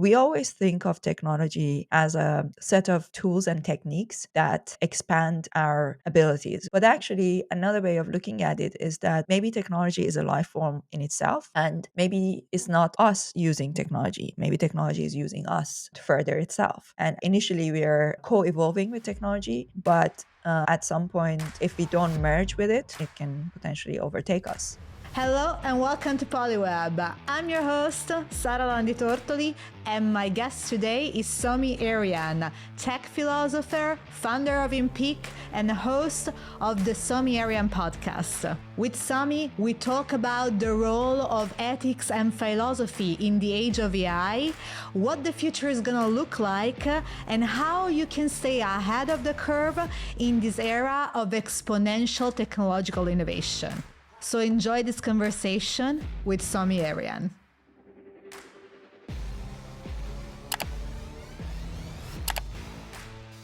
We always think of technology as a set of tools and techniques that expand our abilities. But actually, another way of looking at it is that maybe technology is a life form in itself, and maybe it's not us using technology. Maybe technology is using us to further itself. And initially, we are co evolving with technology, but at some point, if we don't merge with it, it can potentially overtake us. Hello and welcome to Polyweb. I'm your host, Sara Landi Tortoli, and my guest today is Somi Arian, tech philosopher, founder of InPeak, and host of the Somi Arian podcast. With Somi, we talk about the role of ethics and philosophy in the age of AI, what the future is going to look like, and how you can stay ahead of the curve in this era of exponential technological innovation. So enjoy this conversation with Somi Arian.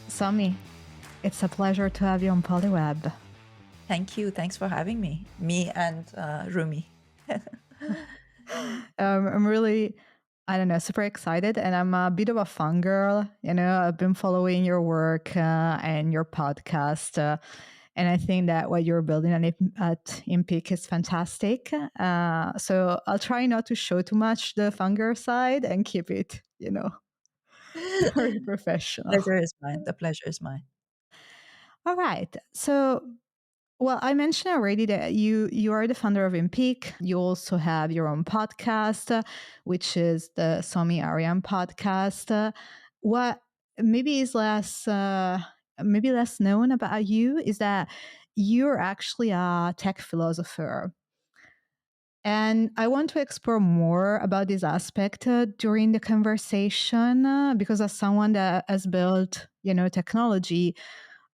Somi, it's a pleasure to have you on Polyweb. Thank you. Thanks for having me. Me and Rumi. I'm really, super excited, and I'm a bit of a fangirl. I've been following your work and your podcast. And I think that what you're building at InPeak is fantastic. So I'll try not to show too much the fangirl side and keep it, very professional. Pleasure is mine. The pleasure is mine. All right. So, well, I mentioned already that you are the founder of InPeak. You also have your own podcast, which is the Somi Arian podcast. What maybe is maybe less known about you is that you're actually a tech philosopher. And I want to explore more about this aspect during the conversation because as someone that has built, technology,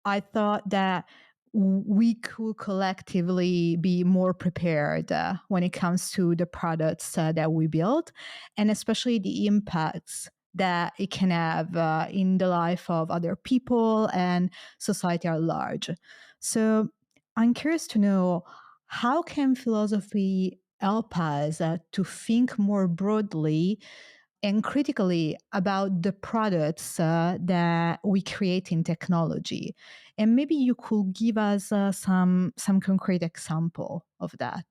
I thought that we could collectively be more prepared when it comes to the products that we build, and especially the impacts that it can have in the life of other people and society at large. So I'm curious to know, how can philosophy help us to think more broadly and critically about the products that we create in technology? And maybe you could give us some concrete example of that.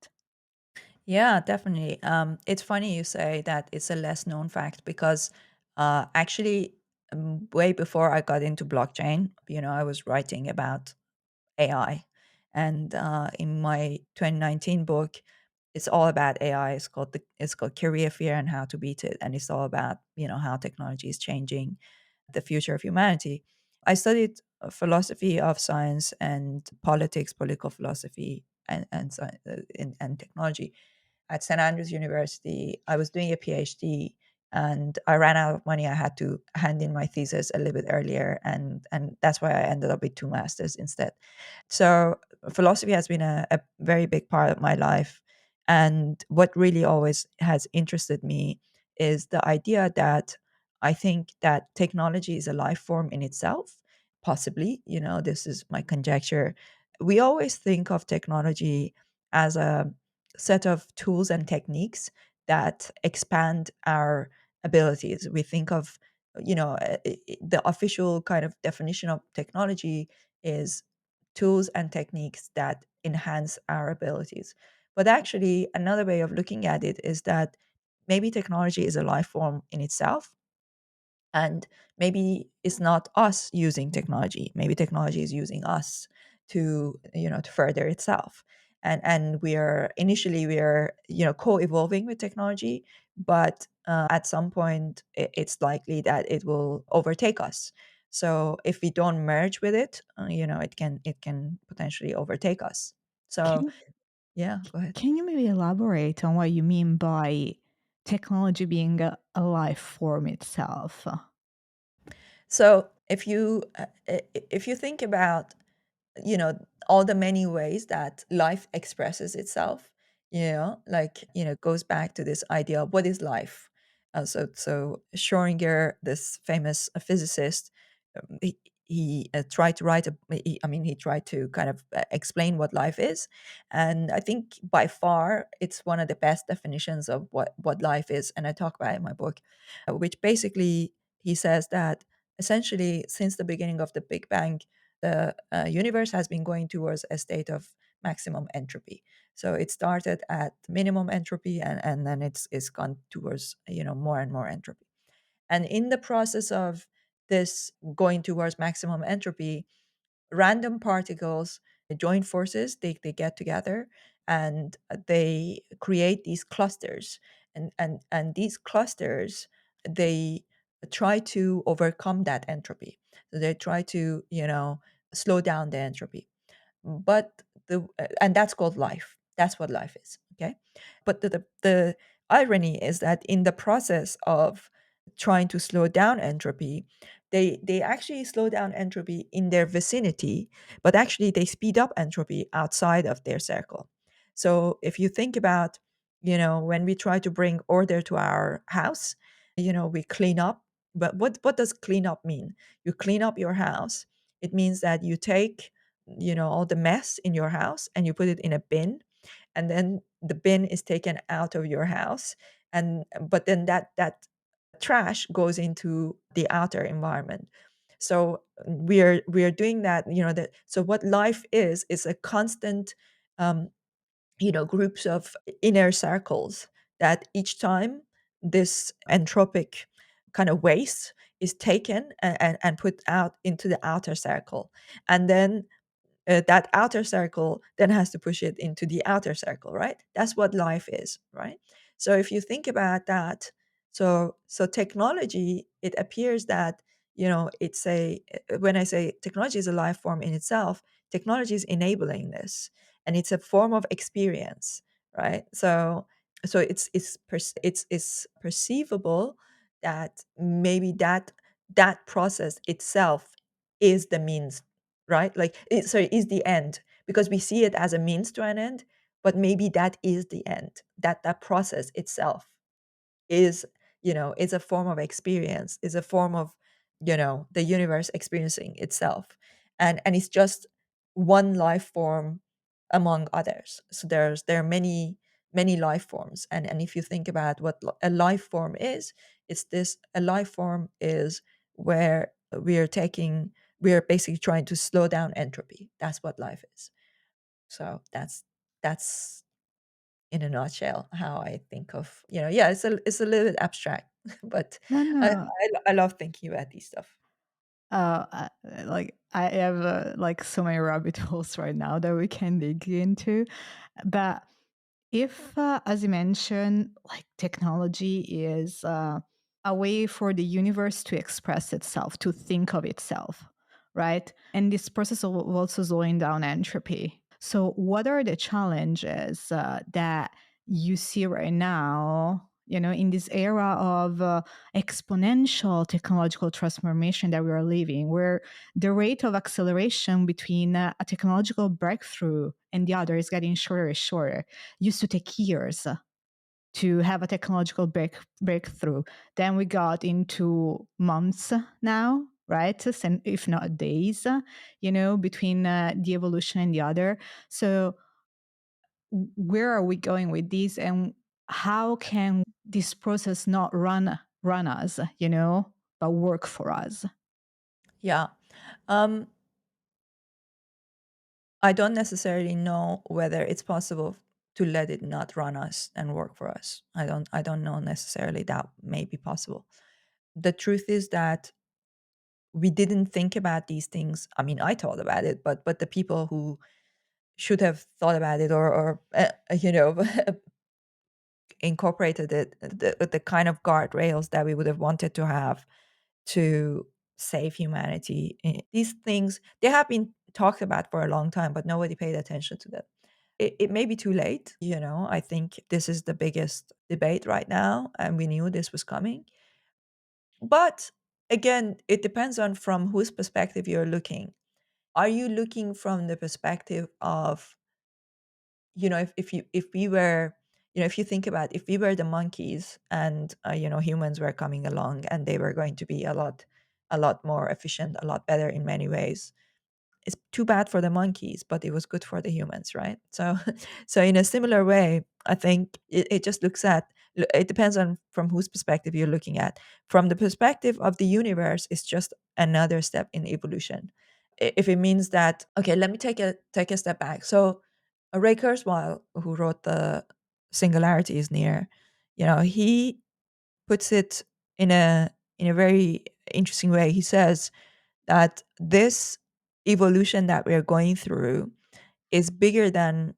Yeah, definitely. It's funny you say that it's a less known fact because actually, way before I got into blockchain, I was writing about AI. And in my 2019 book, it's all about AI. It's called Career Fear and How to Beat It, and it's all about how technology is changing the future of humanity. I studied philosophy of science and politics, political philosophy, and technology at St. Andrews University. I was doing a PhD and I ran out of money. I had to hand in my thesis a little bit earlier, and that's why I ended up with two masters instead. So philosophy has been a very big part of my life. And what really always has interested me is the idea that I think that technology is a life form in itself. Possibly, this is my conjecture. We always think of technology as a set of tools and techniques that expand our abilities. We think of, the official kind of definition of technology is tools and techniques that enhance our abilities. But actually, another way of looking at it is that maybe technology is a life form in itself, and maybe it's not us using technology. Maybe technology is using us to further itself. And we are co-evolving with technology, but at some point it's likely that it will overtake us. So if we don't merge with it, it can potentially overtake us. So Can, yeah, go ahead. can you maybe elaborate on what you mean by technology being a life form itself? So if you think about all the many ways that life expresses itself, goes back to this idea of what is life. So Schrodinger, this famous physicist, he tried to write he tried to kind of explain what life is. And I think by far it's one of the best definitions of what life is, and I talk about it in my book, which basically he says that essentially since the beginning of the Big Bang, the universe has been going towards a state of maximum entropy. So it started at minimum entropy, and then it's gone towards more and more entropy. And in the process of this going towards maximum entropy, random particles join forces, they get together, and they create these clusters. And these clusters, they try to overcome that entropy. So they try to slow down the entropy. But the and that's called life. That's what life is. Okay. But the irony is that in the process of trying to slow down entropy, they actually slow down entropy in their vicinity, but actually they speed up entropy outside of their circle. So if you think about, when we try to bring order to our house, we clean up. But what does clean up mean? You clean up your house. It means that you take all the mess in your house and you put it in a bin, and then the bin is taken out of your house, and but then that trash goes into the outer environment. So we are doing that, that. So what life is a constant, um, groups of inner circles, that each time this entropic kind of waste is taken and put out into the outer circle, and then that outer circle then has to push it into the outer circle, right? That's what life is, right? So if you think about that, so technology, it appears that it's a when I say technology is a life form in itself, technology is enabling this, and it's a form of experience, right? So it's perceivable that maybe that process itself is the means, right? Like, sorry, is the end, because we see it as a means to an end, but maybe that is the end. That process itself is, is a form of experience, is a form of, the universe experiencing itself, and it's just one life form among others. So there are many life forms, and if you think about what a life form is, it's this: a life form is where we are basically trying to slow down entropy. That's what life is. So that's in a nutshell how I think of, yeah, it's a little bit abstract, but No, I, no. I love thinking about these stuff. Like I have like so many rabbit holes right now that we can dig into. But if, as you mentioned, like technology is a way for the universe to express itself, to think of itself, right? And this process of also slowing down entropy. So, what are the challenges that you see right now? In this era of exponential technological transformation that we are living, where the rate of acceleration between a technological breakthrough and the other is getting shorter and shorter. Used to take years to have a technological breakthrough. Then we got into months now, right? And if not days, between the evolution and the other. So where are we going with this, and how can this process not run us, but work for us? Yeah. um I don't necessarily know whether it's possible to let it not run us and work for us. I don't know necessarily that may be possible. The truth is that we didn't think about these things. I mean, I thought about it, but the people who should have thought about it, or incorporated it, the kind of guardrails that we would have wanted to have to save humanity, these things, they have been talked about for a long time, but nobody paid attention to them. It may be too late. I think this is the biggest debate right now, and we knew this was coming. But again, it depends on from whose perspective you're looking. Are you looking from the perspective of, if we were, if you think about, if we were the monkeys, and humans were coming along, and they were going to be a lot a lot more efficient, a lot better in many ways. It's too bad for the monkeys, but it was good for the humans, right? So, so in a similar way, I think it just looks at, it depends on from whose perspective you're looking at. From the perspective of the universe, it's just another step in evolution. If it means that, okay, let me take a step back. So, Ray Kurzweil, who wrote the Singularity is Near, he puts it in a very interesting way. He says that this evolution that we're going through is bigger than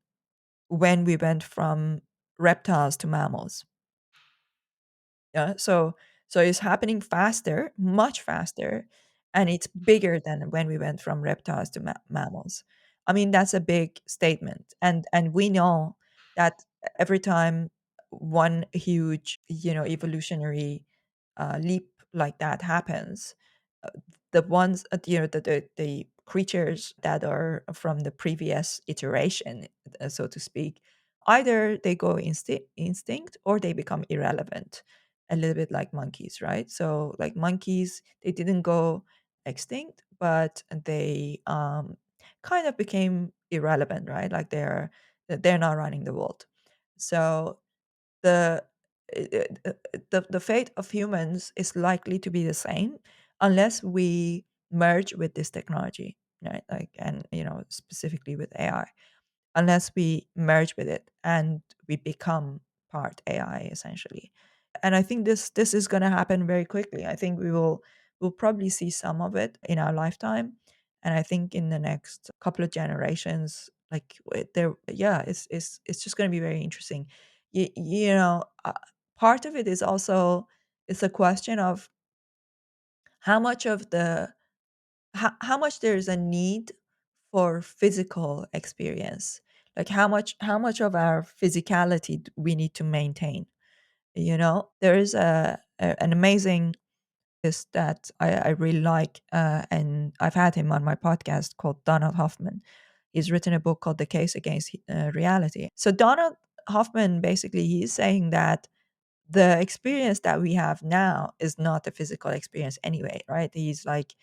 when we went from reptiles to mammals. Yeah. So it's happening faster, much faster, and it's bigger than when we went from reptiles to mammals. I mean, that's a big statement, and we know that every time one huge, evolutionary leap like that happens, uh, the ones, the creatures that are from the previous iteration, so to speak, either they go instinct or they become irrelevant, a little bit like monkeys, right? So like monkeys, they didn't go extinct, but they kind of became irrelevant, right? Like they're not running the world. So the the fate of humans is likely to be the same unless we merge with this technology, right? Like, and specifically with AI, unless we merge with it and we become part AI essentially. And I think this is going to happen very quickly. I think we'll probably see some of it in our lifetime, and I think in the next couple of generations, like there, yeah, it's just going to be very interesting. Part of it is also, it's a question of how much of the how much there's a need for physical experience, like how much of our physicality we need to maintain. There is an amazing artist that I really like, and I've had him on my podcast, called Donald Hoffman. He's written a book called The Case Against Reality. So Donald Hoffman, basically, he's saying that the experience that we have now is not a physical experience anyway, right? He's like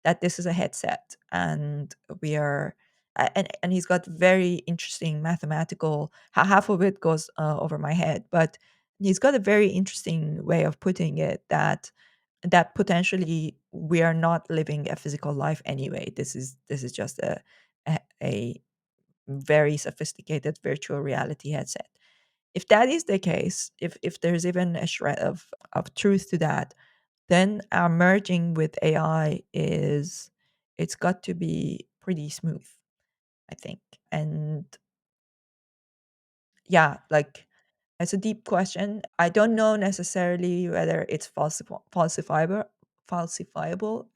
that this is a headset, and we are and he's got very interesting mathematical, half of it goes over my head, but he's got a very interesting way of putting it, that potentially we are not living a physical life anyway. This is just a very sophisticated virtual reality headset. If that is the case, if there's even a shred of truth to that, then our merging with AI it's got to be pretty smooth, I think. And yeah, like, it's a deep question. I don't know necessarily whether it's falsifiable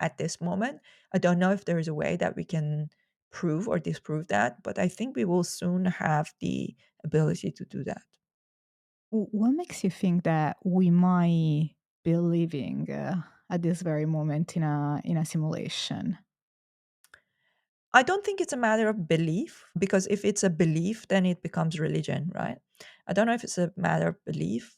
at this moment. I don't know if there is a way that we can prove or disprove that, but I think we will soon have the ability to do that. What makes you think that we might be living at this very moment in a simulation? I don't think it's a matter of belief, because if it's a belief, then it becomes religion, right? I don't know if it's a matter of belief.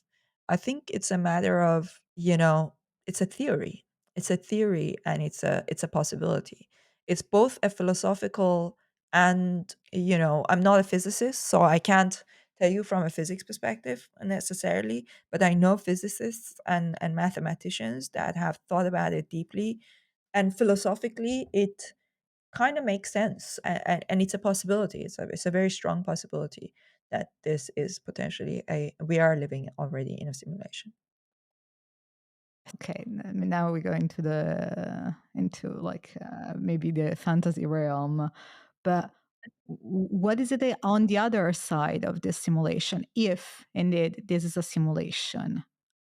I think it's a matter of, it's a theory. It's a theory, and it's a possibility. It's both a philosophical and, I'm not a physicist, so I can't tell you from a physics perspective necessarily, but I know physicists and mathematicians that have thought about it deeply, and philosophically it kind of makes sense, and it's a possibility. It's a very strong possibility that this is potentially a we are living already in a simulation. Okay, I mean, now we go into into like maybe the fantasy realm, but what is it on the other side of this simulation? If indeed this is a simulation,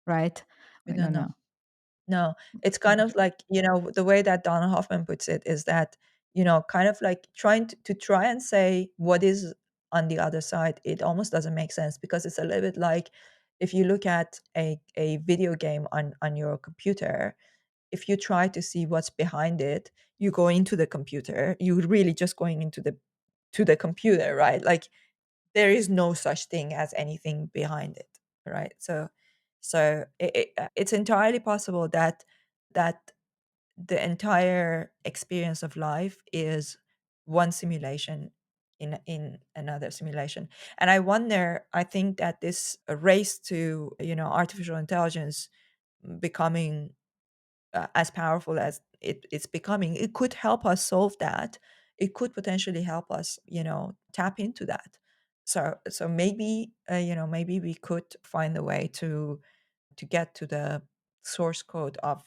right? We We don't don't know. know. No, it's kind Okay. of like, the way that Donald Hoffman puts it is that, kind of like trying to try and say what is on the other side. It almost doesn't make sense, because it's a little bit like if you look at a video game on your computer. If you try to see what's behind it, you go into the computer. You're really just going into the computer, right? Like, there is no such thing as anything behind it, right? So it's entirely possible that the entire experience of life is one simulation in another simulation. And I wonder, I think that this race to, artificial intelligence becoming as powerful as it's becoming, it could help us solve that. It could potentially help us, tap into that. So maybe, maybe we could find a way to get to the source code of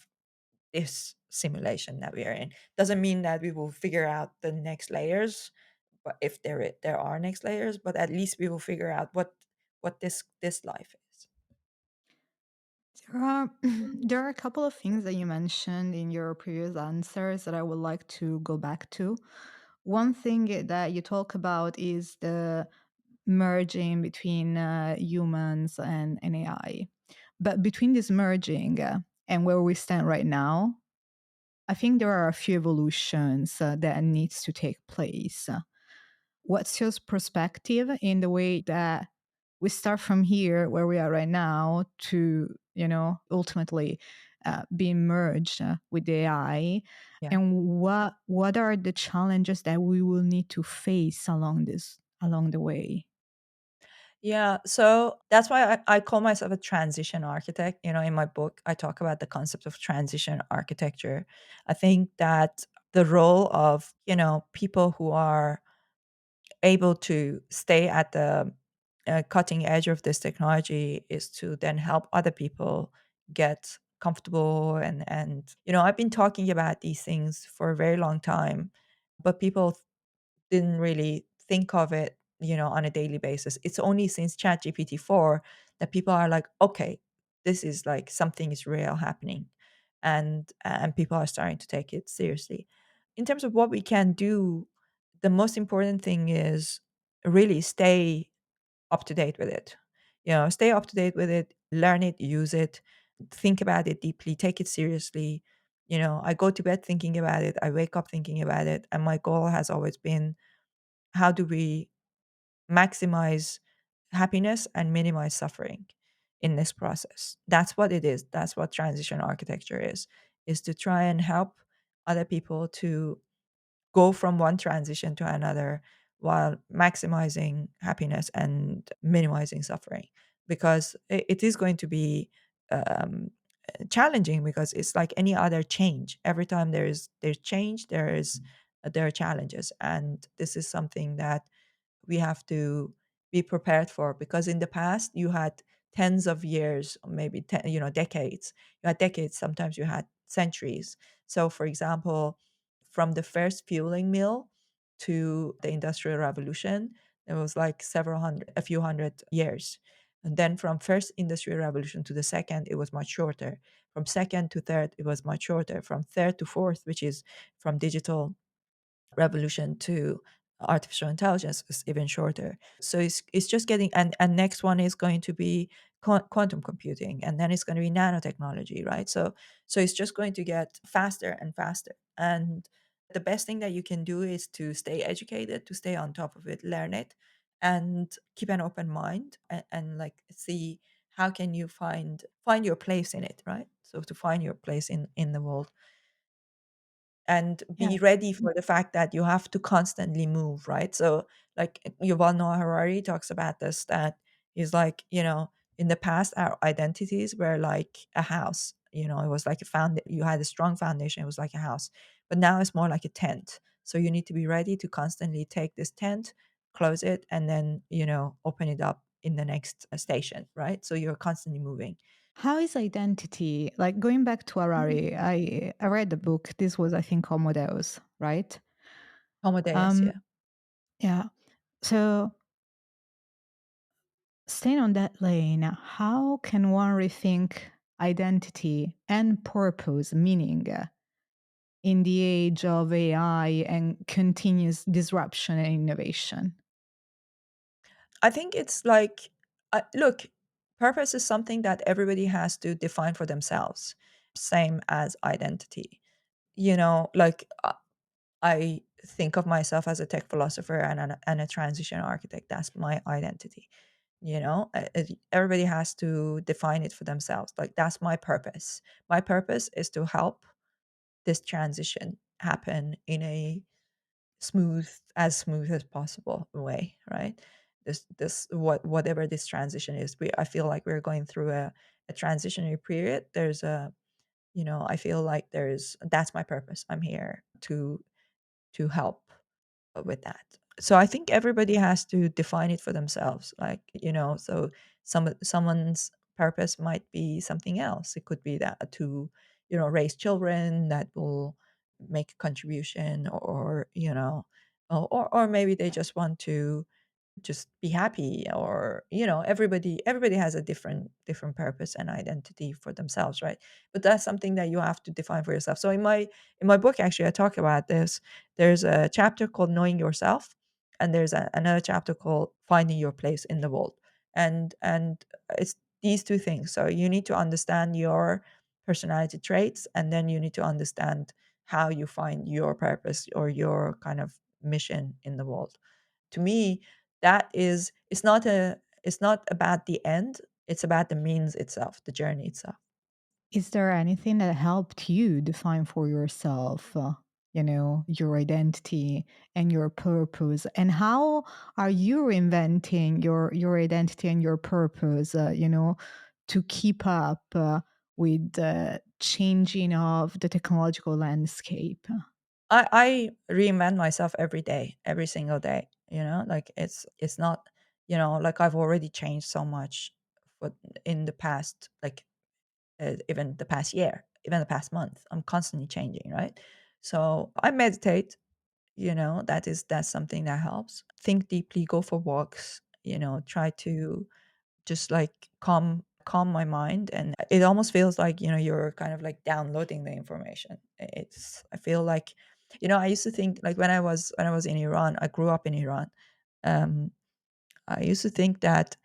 this simulation that we are in. Doesn't mean that we will figure out the next layers, but if there are next layers, but at least we will figure out what this life is. There are there are a couple of things that you mentioned in your previous answers that I would like to go back to. One thing that you talk about is the merging between humans and AI. But between this merging and where we stand right now, I think there are a few evolutions that needs to take place. What's your perspective in the way that we start from here where we are right now to, ultimately being merged with the AI, Yeah. and what are the challenges that we will need to face along the way? Yeah, so that's why I call myself a transition architect. In my book, I talk about the concept of transition architecture. I think that the role of, people who are able to stay at the cutting edge of this technology is to then help other people get comfortable. And I've been talking about these things for a very long time, but people didn't really think of it, on a daily basis. It's only since ChatGPT 4 that people are like, okay, this is like something is real happening, and people are starting to take it seriously. In terms of what we can do, the most important thing is really stay up to date with it. Stay up to date with it, learn it, use it, think about it deeply, take it seriously. I go to bed thinking about it, I wake up thinking about it, and my goal has always been, how do we maximize happiness and minimize suffering in this process? That's what it is. That's what transition architecture is to try and help other people to go from one transition to another while maximizing happiness and minimizing suffering, because it is going to be um, challenging, because it's like any other change. Every time there's change, there are challenges, and this is something that we have to be prepared for, because in the past you had tens of years, or maybe decades. You had decades, sometimes you had centuries. So for example, from the first fueling mill to the industrial revolution, there was like a few hundred years. And then from first industrial revolution to the second, it was much shorter. From second to third, it was much shorter. From third to fourth, which is from digital revolution to artificial intelligence, is even shorter. So it's just getting, and next one is going to be quantum computing, and then it's going to be nanotechnology, right? So it's just going to get faster and faster. And the best thing that you can do is to stay educated, to stay on top of it, learn it, and keep an open mind, and like see how can you find your place in it, right? So to find your place in the world, and Yeah. be ready for the fact that you have to constantly move, right? So, like Yuval Noah Harari talks about this, that he's like, in the past, our identities were like a house. It was like you had a strong foundation. It was like a house, but now it's more like a tent. So you need to be ready to constantly take this tent, close it, and then open it up in the next station, right? So you're constantly moving. How is identity? Like going back to Mhm. Harari, I read the book. This was, I think, Homo Deus, right? Homo Deus, Um, yeah. yeah. So staying on that lane, how can one rethink identity and purpose, meaning in the age of AI and continuous disruption and innovation? I think it's like, look, purpose is something that everybody has to define for themselves, same as identity. Like I think of myself as a tech philosopher and a transition architect. That's my identity. Everybody has to define it for themselves. Like, that's my purpose. My purpose is to help. this transition happen in a smooth as possible way, right? This whatever this transition is, I feel like we're going through a transitionary period. There's a, I feel like that's my purpose. I'm here to help with that. So I think everybody has to define it for themselves. Like, so someone's purpose might be something else. It could be that to, raise children that will make a contribution, or or maybe they just want to just be happy, or everybody has a different purpose and identity for themselves, right? But that's something that you have to define for yourself. So in my book, actually, I talk about this. There's a chapter called knowing yourself, and there's another chapter called finding your place in the world. And it's these two things. So you need to understand your personality traits, and then you need to understand how you find your purpose or your kind of mission in the world. To me, that is it's not about the end, it's about the means itself, the journey itself. Is there anything that helped you define for yourself, your identity and your purpose? And how are you reinventing your identity and your purpose, to keep up with the changing of the technological landscape? I reinvent myself every day, every single day, like it's not, like I've already changed so much for in the past, like even the past year, even the past month. I'm constantly changing, right? So I meditate, that's something that helps. Think deeply, go for walks, try to just like calm my mind. And it almost feels like, you're kind of like downloading the information. I feel like, I used to think, like, when I was in Iran, I grew up in Iran. um I used to think that,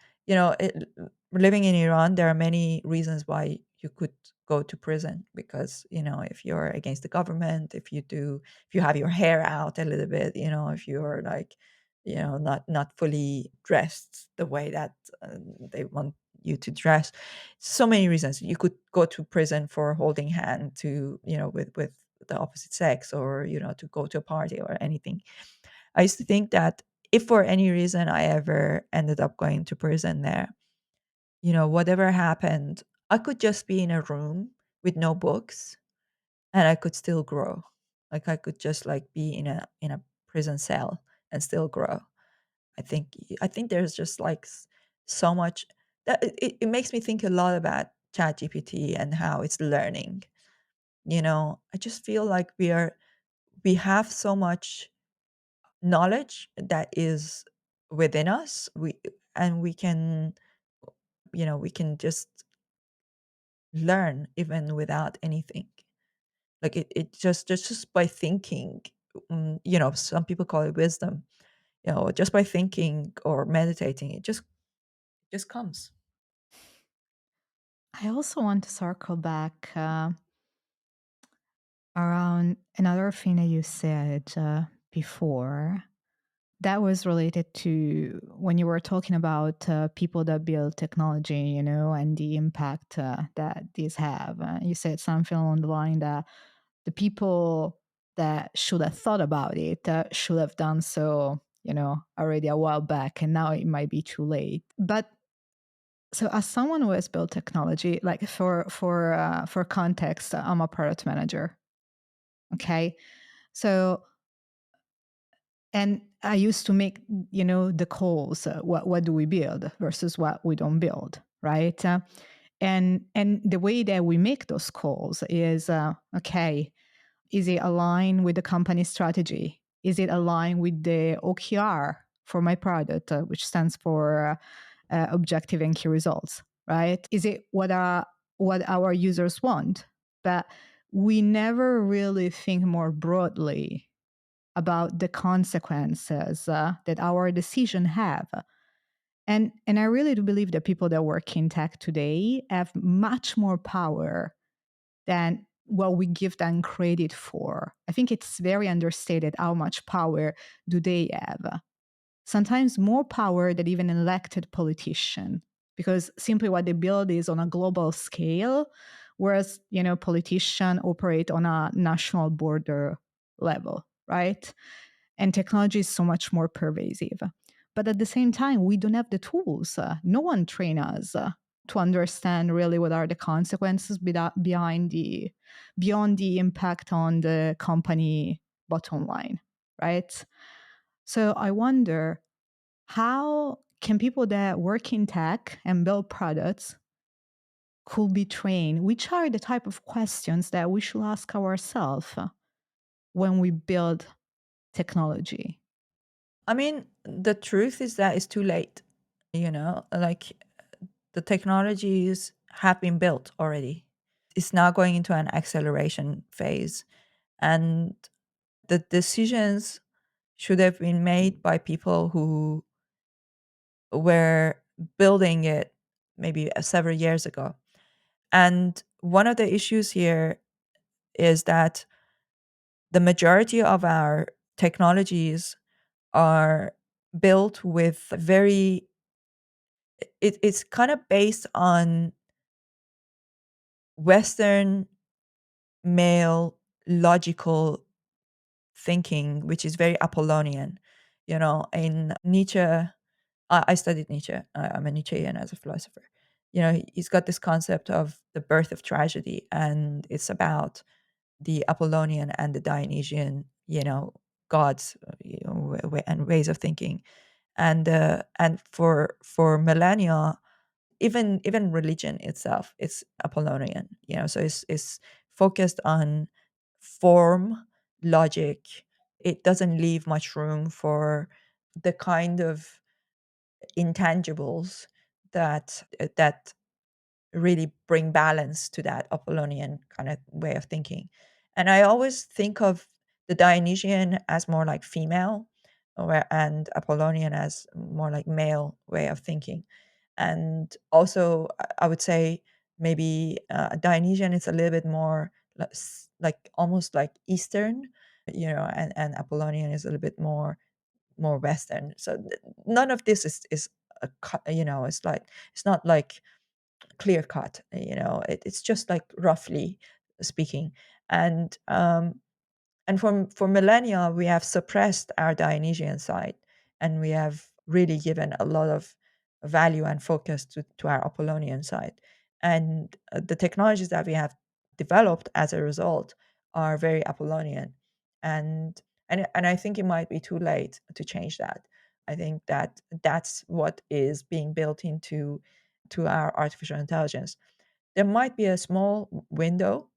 living in Iran, there are many reasons why you could go to prison, because, if you're against the government, if you have your hair out a little bit, if you're like, not fully dressed the way that they want you to dress. So many reasons. You could go to prison for holding hand to, with the opposite sex, or, to go to a party or anything. I used to think that if for any reason I ever ended up going to prison there, whatever happened, I could just be in a room with no books, and I could still grow. Like, I could just like be in a prison cell and still grow. I think there's just like so much that it makes me think a lot about ChatGPT and how it's learning. I just feel like we have so much knowledge that is within us. We can just learn even without anything. Like, it just by thinking. Some people call it wisdom. Just by thinking or meditating, it just comes. I also want to circle back around another thing that you said before. That was related to when you were talking about people that build technology, and the impact that these have. You said something along the line that the people that should have thought about it should have done so, already a while back, and now it might be too late. But so, as someone who has built technology, like for context, I'm a product manager. Okay, so and I used to make, the calls. What do we build versus what we don't build, right? And the way that we make those calls is okay. Is it aligned with the company strategy? Is it aligned with the OKR for my product, which stands for objective and key results, right? Is it what our users want? But we never really think more broadly about the consequences that our decision have. And I really do believe that people that work in tech today have much more power than what we give them credit for. I think it's very understated how much power do they have. Sometimes more power than even an elected politician, because simply what they build is on a global scale whereas, politicians operate on a national border level, right? And technology is so much more pervasive. But at the same time, we don't have the tools. No one trained us to understand really what are the consequences behind the beyond the impact on the company bottom line, right? So I wonder, how can people that work in tech and build products could be trained? Which are the type of questions that we should ask ourselves when we build technology? I mean, the truth is that it's too late. Like the technologies have been built already. It's now going into an acceleration phase. And the decisions should have been made by people who were building it maybe several years ago. And one of the issues here is that the majority of our technologies are built with very it's kind of based on Western male logical thinking, which is very Apollonian. In Nietzsche, I studied Nietzsche. I'm a Nietzschean as a philosopher. He's got this concept of the birth of tragedy, and it's about the Apollonian and the Dionysian, gods, and ways of thinking. And for millennia, even religion itself, it's Apollonian. So it's focused on form, logic. It doesn't leave much room for the kind of intangibles that really bring balance to that Apollonian kind of way of thinking. And I always think of the Dionysian as more like female, and Apollonian as more like male way of thinking. And also, I would say maybe Dionysian is a little bit more like almost like Eastern, and Apollonian is a little bit more Western. So none of this is it's like it's not like clear cut. It's just like roughly speaking. And um and for millennia, we have suppressed our Dionysian side, and we have really given a lot of value and focus to our Apollonian side. And the technologies that we have developed as a result are very Apollonian. And I think it might be too late to change that. I think that that's what is being built into to our artificial intelligence. There might be a small window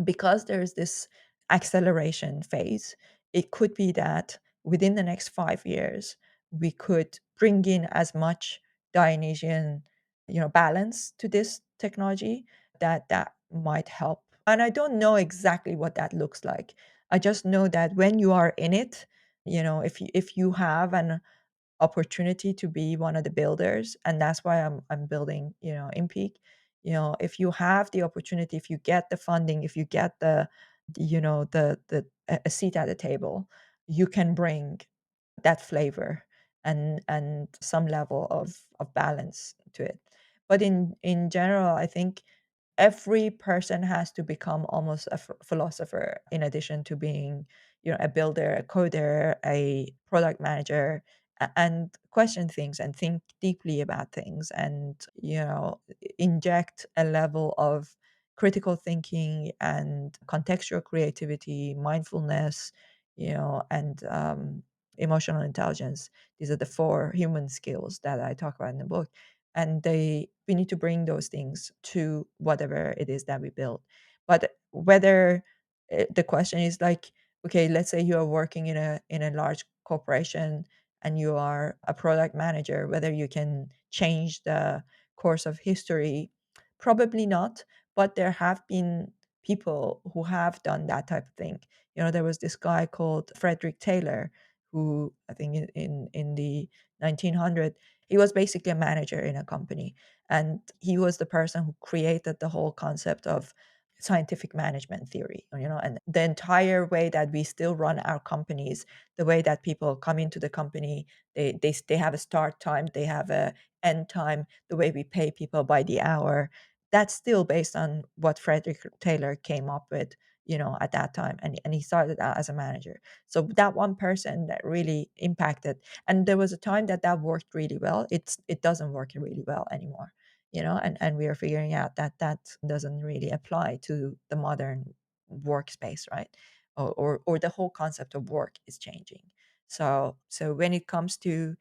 because there's this acceleration phase. It could be that within the next 5 years, we could bring in as much Dionysian, balance to this technology that might help. And I don't know exactly what that looks like. I just know that when you are in it, if you have an opportunity to be one of the builders, and that's why I'm building, InPeak. If you have the opportunity, if you get the funding, if you get the a seat at the table, you can bring that flavor and some level of balance to it. But in general, I think every person has to become almost a philosopher, in addition to being, a builder, a coder, a product manager, and question things and think deeply about things, and inject a level of critical thinking and contextual creativity, mindfulness, and emotional intelligence. These are the four human skills that I talk about in the book, and we need to bring those things to whatever it is that we build. But whether the question is like, okay, let's say you are working in a large corporation and you are a product manager, whether you can change the course of history, probably not. But there have been people who have done that type of thing. There was this guy called Frederick Taylor, who I think in the 1900s, he was basically a manager in a company, and he was the person who created the whole concept of scientific management theory, and the entire way that we still run our companies, the way that people come into the company, they have a start time, they have a end time, the way we pay people by the hour, that's still based on what Frederick Taylor came up with, at that time, and he started out as a manager. So that one person that really impacted, and there was a time that that worked really well. It doesn't work really well anymore, and we are figuring out that that doesn't really apply to the modern workspace, right? Or the whole concept of work is changing. So when it comes to,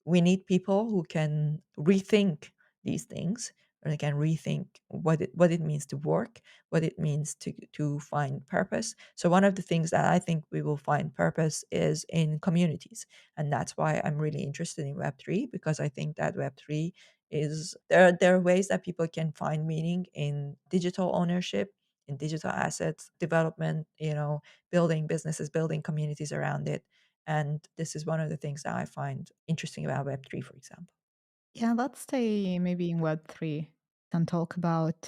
we need people who can rethink these things, or they can rethink what it means to work, what it means to find purpose. So one of the things that I think we will find purpose is in communities, and that's why I'm really interested in Web3, because I think that Web3 is, there are ways that people can find meaning in digital ownership, in digital assets development, building businesses, building communities around it. And this is one of the things that I find interesting about Web3, for example. Yeah, let's stay maybe in Web3 and talk about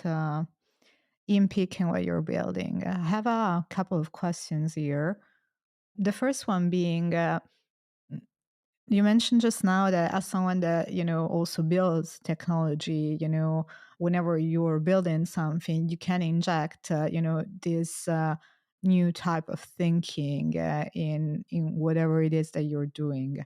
InPeak and what you're building. I have a couple of questions here. The first one being, you mentioned just now that as someone that, also builds technology, whenever you're building something, you can inject, this new type of thinking in whatever it is that you're doing,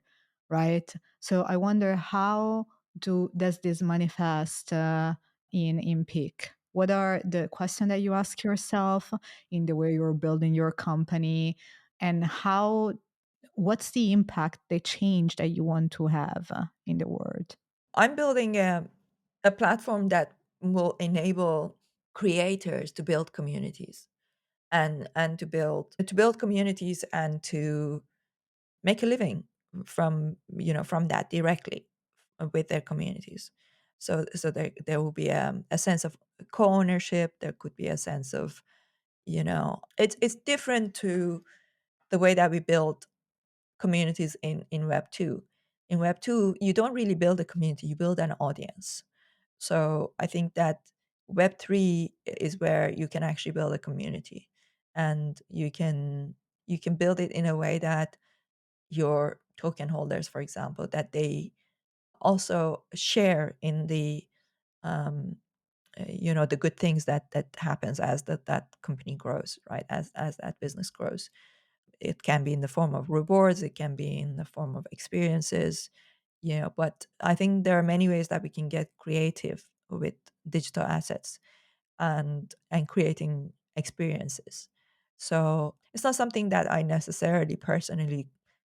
right? So I wonder, how does this manifest in Peak? What are the questions that you ask yourself in the way you're building your company, and what's the impact, the change that you want to have in the world? I'm building a platform that will enable creators to build communities, and to build communities, and to make a living from that directly with their communities. So there will be a sense of co-ownership. There could be a sense of, it's different to the way that we build communities in Web 2. In Web 2, you don't really build a community, you build an audience. So I think that Web 3 is where you can actually build a community, and you can build it in a way that your token holders, for example, that they also share in the um, the good things that happens as that company grows, right? As that business grows. It can be in the form of rewards, it can be in the form of experiences, but I think there are many ways that we can get creative with digital assets, and creating experiences. So it's not something that I necessarily personally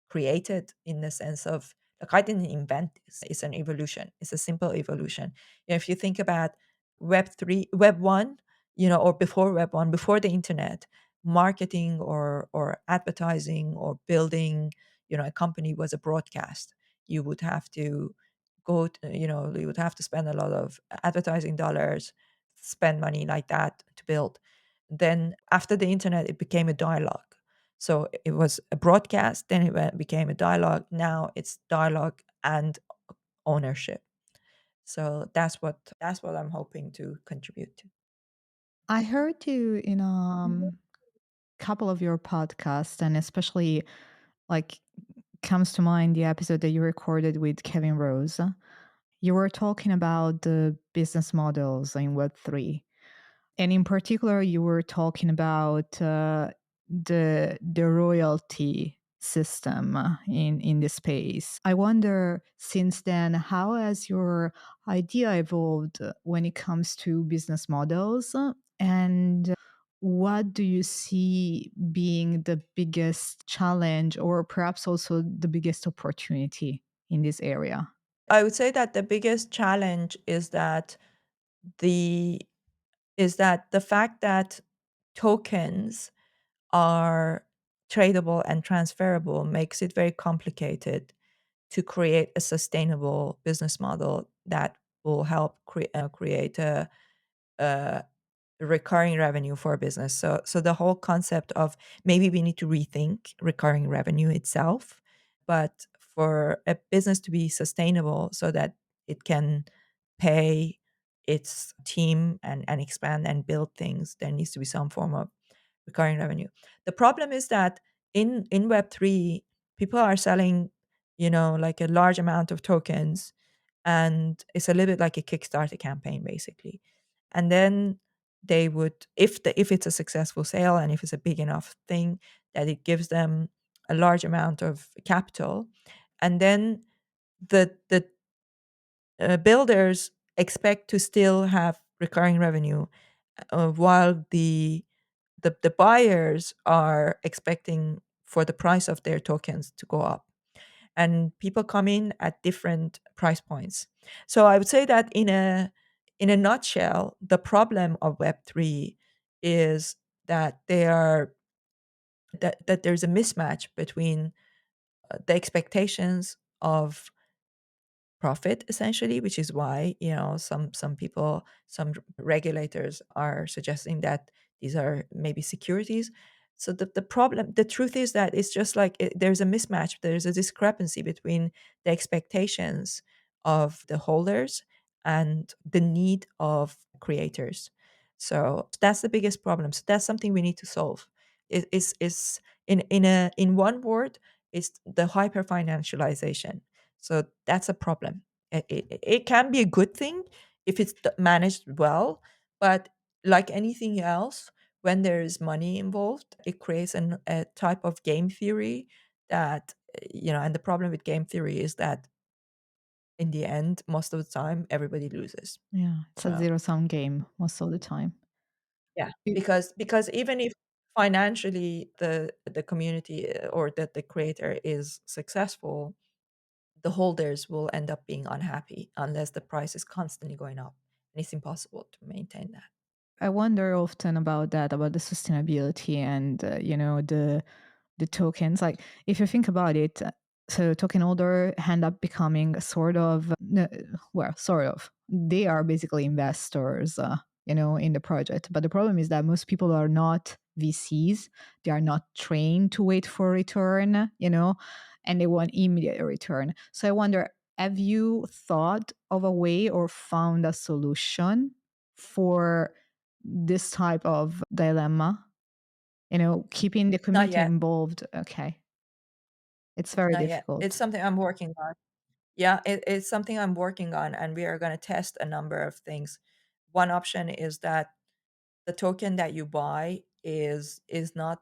created, in the sense of, like, I didn't invent this. It's an evolution. It's a simple evolution. If you think about Web 3, Web 1, or before Web 1, before the internet, marketing or advertising or building, a company was a broadcast. You would have to you would have to spend a lot of advertising dollars, spend money like that to build. Then after the internet, it became a dialogue. So it was a broadcast, then became a dialogue. Now it's dialogue and ownership. So that's what I'm hoping to contribute to. I heard you in Mhm. couple of your podcasts, and especially, like, comes to mind the episode that you recorded with Kevin Rose. You were talking about the business models in Web3. And in particular, you were talking about the royalty system in the space. I wonder, since then, how has your idea evolved when it comes to business models, and what do you see being the biggest challenge, or perhaps also the biggest opportunity in this area? I would say that the biggest challenge the is that the fact that tokens are tradable and transferable makes it very complicated to create a sustainable business model that will help create a recurring revenue for a business. So the whole concept of, maybe we need to rethink recurring revenue itself, but for a business to be sustainable, so that it can pay its team and expand and build things, there needs to be some form of recurring revenue. The problem is that in Web 3, people are selling, like a large amount of tokens, and it's a little bit like a Kickstarter campaign, basically. and then they would, if it's a successful sale and if it's a big enough thing that it gives them a large amount of capital, and then the builders expect to still have recurring revenue, while the buyers are expecting for the price of their tokens to go up, and people come in at different price points. So I would say that in a nutshell, the problem of Web3 is that that there's a mismatch between the expectations of profit, essentially, which is why, some people, some regulators are suggesting that these are maybe securities. So the truth is that it's just like there's a mismatch, there's a discrepancy between the expectations of the holders and the need of creators. So that's the biggest problem. So that's something we need to solve. Is in one word, is the hyper financialization. So that's a problem. It can be a good thing if it's managed well, but like anything else, when there is money involved, it creates a type of game theory that, and the problem with game theory is that in the end, most of the time, everybody loses. Yeah, it's a So zero-sum game most of the time. yeah, Y- because even if financially the community, or that the creator is successful, the holders will end up being unhappy unless the price is constantly going up, and it's impossible to maintain that. I wonder often about that, about the sustainability and the tokens. Like, if you think about it, so token holder end up becoming a sort of, well, sort of. They are basically investors, in the project. But the problem is that most people are not VCs. They are not trained to wait for return, and they want immediate return. So I wonder, have you thought of a way or found a solution for this type of dilemma? Keeping the Not community yet, involved. Okay. It's very not yet. It's difficult. something I'm working on. Yeah, it's something I'm working on, and we are going to test a number of things. One option is that the token that you buy is not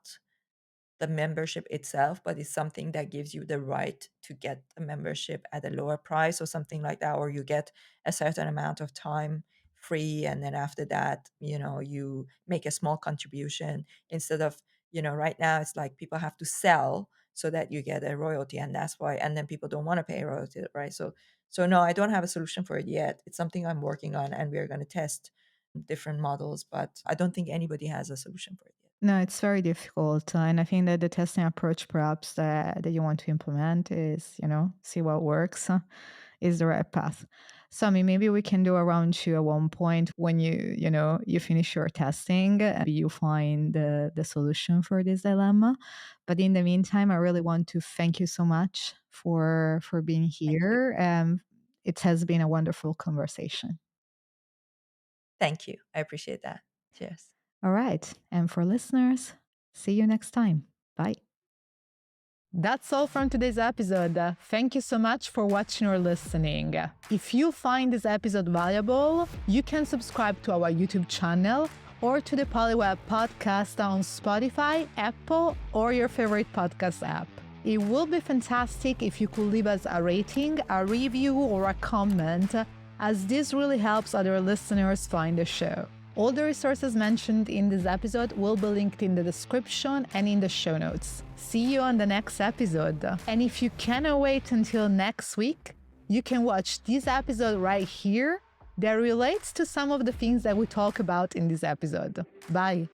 the membership itself, but it's something that gives you the right to get a membership at a lower price or something like that, or you get a certain amount of time free, and then after that, you make a small contribution instead of, right now it's like people have to sell so that you get a royalty, and that's why, and then people don't want to pay a royalty, right? So no, I don't have a solution for it yet. It's something I'm working on, and we're going to test different models, but I don't think anybody has a solution for it yet. No, it's very difficult. And I think that the testing approach, perhaps, that you want to implement is, see what works, is the right path. So, I mean, maybe we can do a round two at one point when you finish your testing, maybe you find the solution for this dilemma. But in the meantime, I really want to thank you so much for being Thank you. here. It has been a wonderful conversation. Thank you. I appreciate that. Cheers. All right. And for listeners, see you next time. Bye. That's all from today's episode. Thank you so much for watching or listening. If you find this episode valuable, you can subscribe to our YouTube channel or to the Polyweb podcast on Spotify, Apple, or your favorite podcast app. It will be fantastic if you could leave us a rating, a review, or a comment, as this really helps other listeners find the show. All the resources mentioned in this episode will be linked in the description and in the show notes. See you on the next episode. And if you cannot wait until next week, you can watch this episode right here that relates to some of the things that we talk about in this episode. Bye.